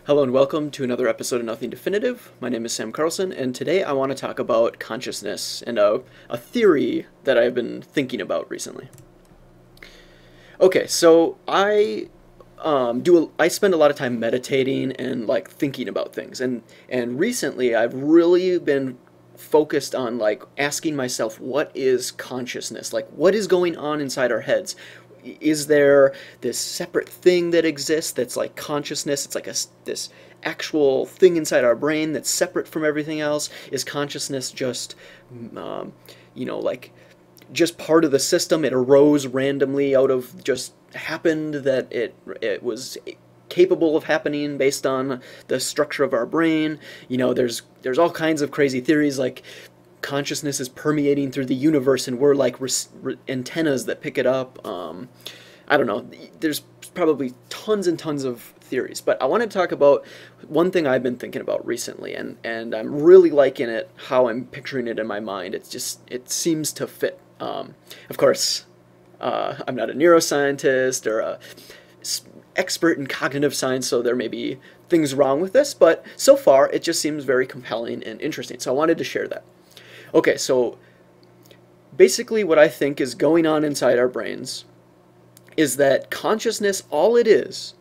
Hello and welcome to another episode of Nothing Definitive. My name is Sam Carlson, and today I want to talk about consciousness and a theory that I've been thinking about recently. Okay, so I spend a lot of time meditating and like thinking about things, and recently I've really been focused on like asking myself, what is consciousness? Like, what is going on inside our heads? Is there this separate thing that exists that's like consciousness? It's like this actual thing inside our brain that's separate from everything else? Is consciousness just, like just part of the system? It arose randomly out of just happened that it was capable of happening based on the structure of our brain. There's all kinds of crazy theories like consciousness is permeating through the universe and we're like antennas that pick it up. I don't know. There's probably tons and tons of theories, but I want to talk about one thing I've been thinking about recently, and I'm really liking it, how I'm picturing it in my mind. It seems to fit. Of course, I'm not a neuroscientist or a expert in cognitive science, so there may be things wrong with this, but so far it just seems very compelling and interesting, so I wanted to share that. Okay, so basically what I think is going on inside our brains is that consciousness, all it is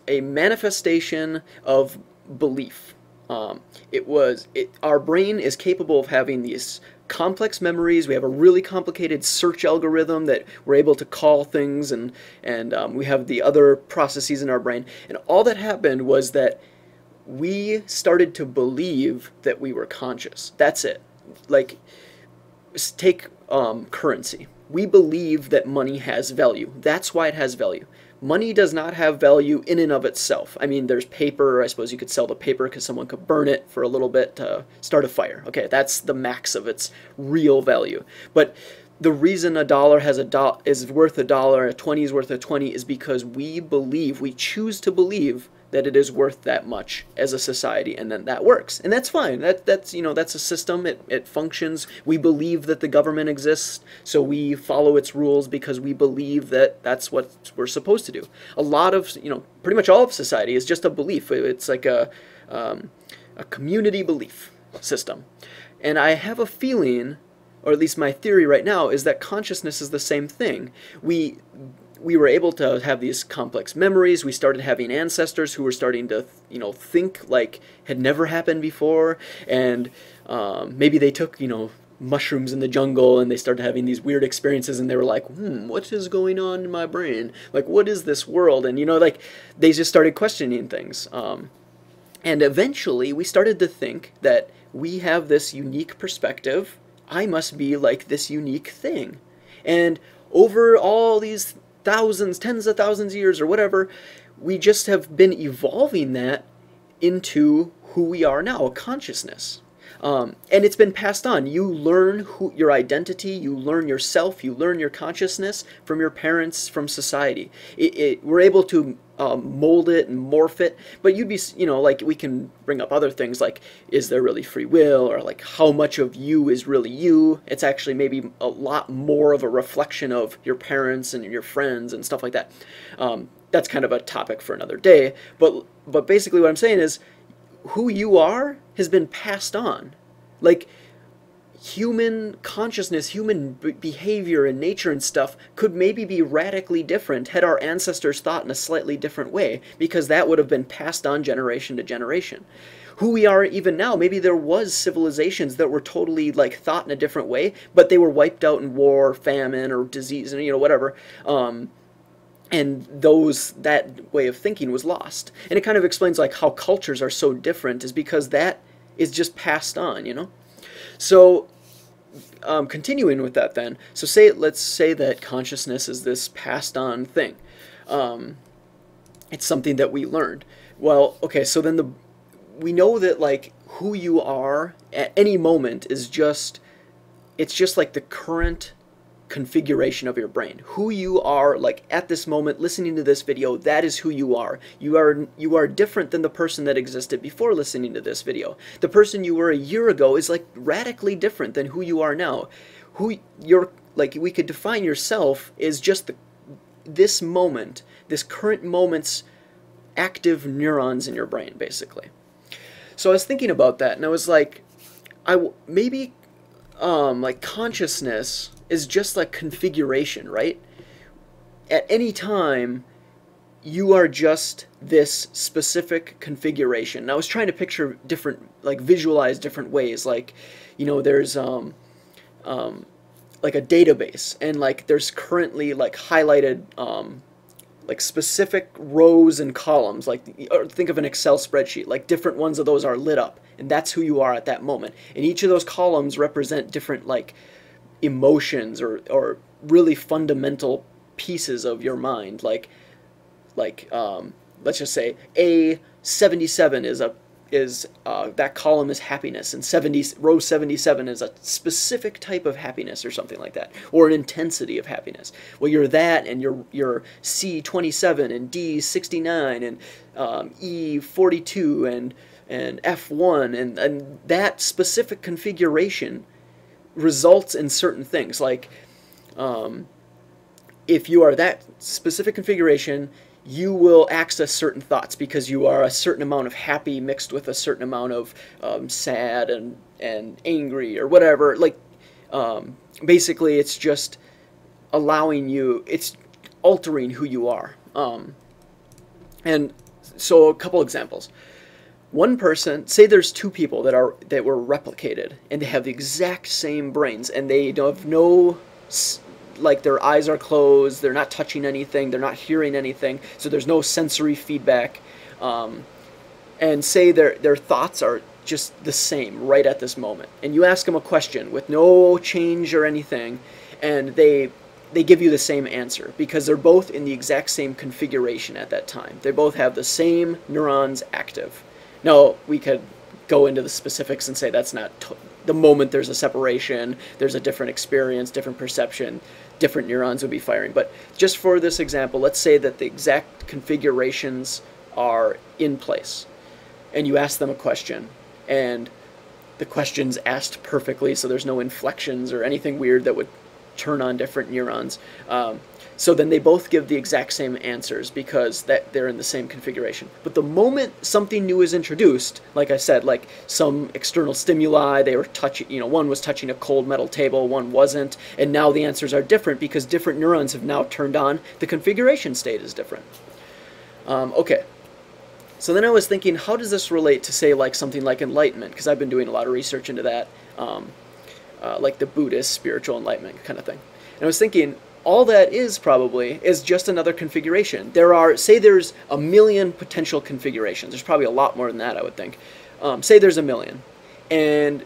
a manifestation of belief. Our brain is capable of having these complex memories. We have a really complicated search algorithm that we're able to call things, and we have the other processes in our brain. And all that happened was that we started to believe that we were conscious. That's it. Like, take currency. We believe that money has value. That's why it has value. Money does not have value in and of itself. I mean, there's paper. I suppose you could sell the paper because someone could burn it for a little bit to start a fire. Okay, that's the max of its real value. But the reason a dollar is worth a dollar, a 20 is worth a 20, is because we choose to believe that it is worth that much as a society, and then that works, and that's fine. That's a system. It functions. We believe that the government exists, so we follow its rules because we believe that that's what we're supposed to do. A lot of pretty much all of society is just a belief. It's like a community belief system, and I have a feeling, or at least my theory right now, is that consciousness is the same thing. We were able to have these complex memories. We started having ancestors who were starting to, think like had never happened before, and maybe they took, mushrooms in the jungle and they started having these weird experiences, and they were like, what is going on in my brain? Like, what is this world? And, they just started questioning things. And eventually we started to think that we have this unique perspective. I must be like this unique thing. And over all these tens of thousands of years or whatever, we just have been evolving that into who we are now, a consciousness. And it's been passed on. You learn your identity, you learn yourself, you learn your consciousness from your parents, from society. We're able to mold it and morph it, but you'd be, like, we can bring up other things like, is there really free will, or like how much of you is really you? It's actually maybe a lot more of a reflection of your parents and your friends and stuff like that. That's kind of a topic for another day, but basically what I'm saying is, who you are has been passed on. Like, human consciousness, human behavior and nature and stuff could maybe be radically different had our ancestors thought in a slightly different way, because that would have been passed on generation to generation. Who we are even now, maybe there was civilizations that were totally like thought in a different way, but they were wiped out in war, famine, or disease, and whatever. And that way of thinking was lost. And it kind of explains like how cultures are so different, is because that is just passed on, So, continuing with that then, let's say that consciousness is this passed on thing. It's something that we learned. Well, okay, so then we know that like who you are at any moment is it's just like the current configuration of your brain. Who you are, like at this moment listening to this video, that is who you are. You are different than the person that existed before listening to this video. The person you were a year ago is like radically different than who you are now. We could define yourself as just this moment, this current moment's active neurons in your brain, basically. So I was thinking about that, and I was like, maybe like consciousness is just like configuration, right? At any time, you are just this specific configuration. And I was trying to picture different, like visualize different ways. Like, you know, there's like a database, and like there's currently like highlighted like specific rows and columns. Like, or think of an Excel spreadsheet. Like different ones of those are lit up, and that's who you are at that moment. And each of those columns represent different like emotions or really fundamental pieces of your mind. Like let's just say A77 is that column is happiness, and row 77 is a specific type of happiness or something like that, or an intensity of happiness. Well, you're that, and you're C27 and D69 and E42 and F1, and that specific configuration results in certain things. Like if you are that specific configuration, you will access certain thoughts because you are a certain amount of happy mixed with a certain amount of sad and angry or whatever. Like basically it's just allowing you, it's altering who you are. And so a couple examples. One person, say there's two people that were replicated, and they have the exact same brains, and they have no, like their eyes are closed, they're not touching anything, they're not hearing anything, so there's no sensory feedback, and say their thoughts are just the same right at this moment, and you ask them a question with no change or anything, and they give you the same answer because they're both in the exact same configuration at that time. They both have the same neurons active. Now, we could go into the specifics and say that's not the moment there's a separation, there's a different experience, different perception, different neurons would be firing. But just for this example, let's say that the exact configurations are in place, and you ask them a question, and the question's asked perfectly, so there's no inflections or anything weird that would turn on different neurons. So then they both give the exact same answers because they're in the same configuration. But the moment something new is introduced, like I said, like some external stimuli, they were touching, you know, one was touching a cold metal table, one wasn't, and now the answers are different because different neurons have now turned on. The configuration state is different. Okay. So then I was thinking, how does this relate to, say, like something like enlightenment? Because I've been doing a lot of research into that, like the Buddhist spiritual enlightenment kind of thing. And I was thinking, all that is probably is just another configuration. Say there's a million potential configurations. There's probably a lot more than that, I would think. Say there's a million, and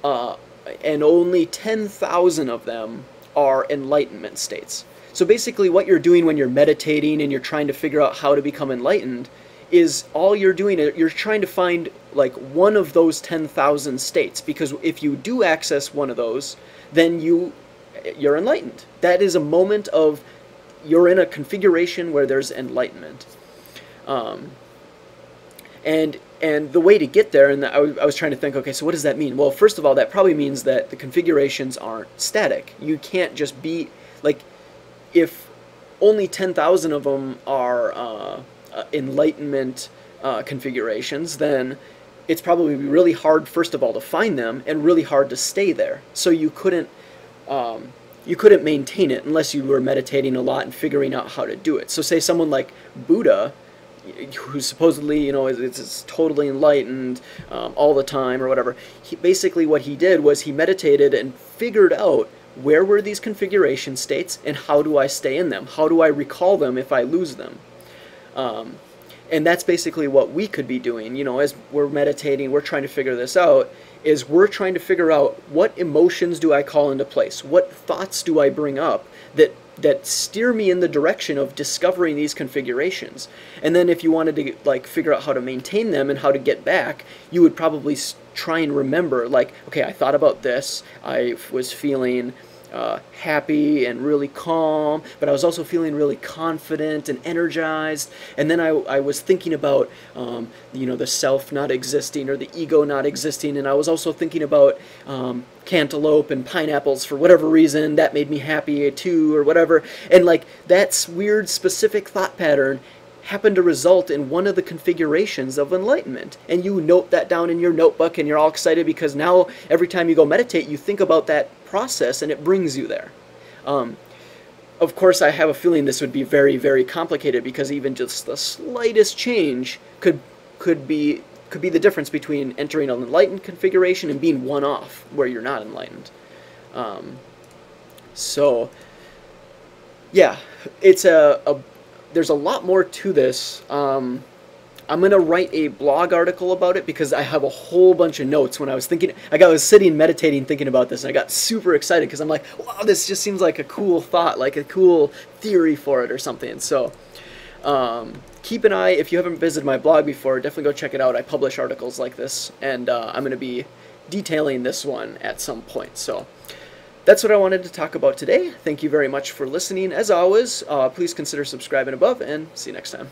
only 10,000 of them are enlightenment states. So basically what you're doing when you're meditating and you're trying to figure out how to become enlightened is all you're doing, you're trying to find like one of those 10,000 states, because if you do access one of those, then you're enlightened. That is a moment of, you're in a configuration where there's enlightenment. And the way to get there, and I was trying to think, okay, so what does that mean? Well, first of all, that probably means that the configurations aren't static. You can't just be, like, if only 10,000 of them are enlightenment configurations, then it's probably really hard, first of all, to find them, and really hard to stay there. So you couldn't maintain it unless you were meditating a lot and figuring out how to do it. So say someone like Buddha, who supposedly, you know, is totally enlightened all the time or whatever, basically what he did was he meditated and figured out where were these configuration states and how do I stay in them? How do I recall them if I lose them? And that's basically what we could be doing, you know, as we're meditating, we're trying to figure this out, is we're trying to figure out what emotions do I call into place? What thoughts do I bring up that steer me in the direction of discovering these configurations? And then if you wanted to, like, figure out how to maintain them and how to get back, you would probably try and remember, like, okay, I thought about this, I was feeling happy and really calm, but I was also feeling really confident and energized, and then I was thinking about you know, the self not existing or the ego not existing, and I was also thinking about cantaloupe and pineapples for whatever reason that made me happy too, or whatever, and like that weird specific thought pattern happen to result in one of the configurations of enlightenment. And you note that down in your notebook, and you're all excited because now every time you go meditate, you think about that process and it brings you there. Of course, I have a feeling this would be very, very complicated, because even just the slightest change could be the difference between entering an enlightened configuration and being one off where you're not enlightened. So yeah, it's there's a lot more to this. I'm going to write a blog article about it, because I have a whole bunch of notes. When I was thinking, I was sitting meditating thinking about this, and I got super excited because I'm like, wow, this just seems like a cool thought, like a cool theory for it or something. So keep an eye. If you haven't visited my blog before, definitely go check it out. I publish articles like this, and I'm going to be detailing this one at some point. So that's what I wanted to talk about today. Thank you very much for listening. As always, please consider subscribing above, and see you next time.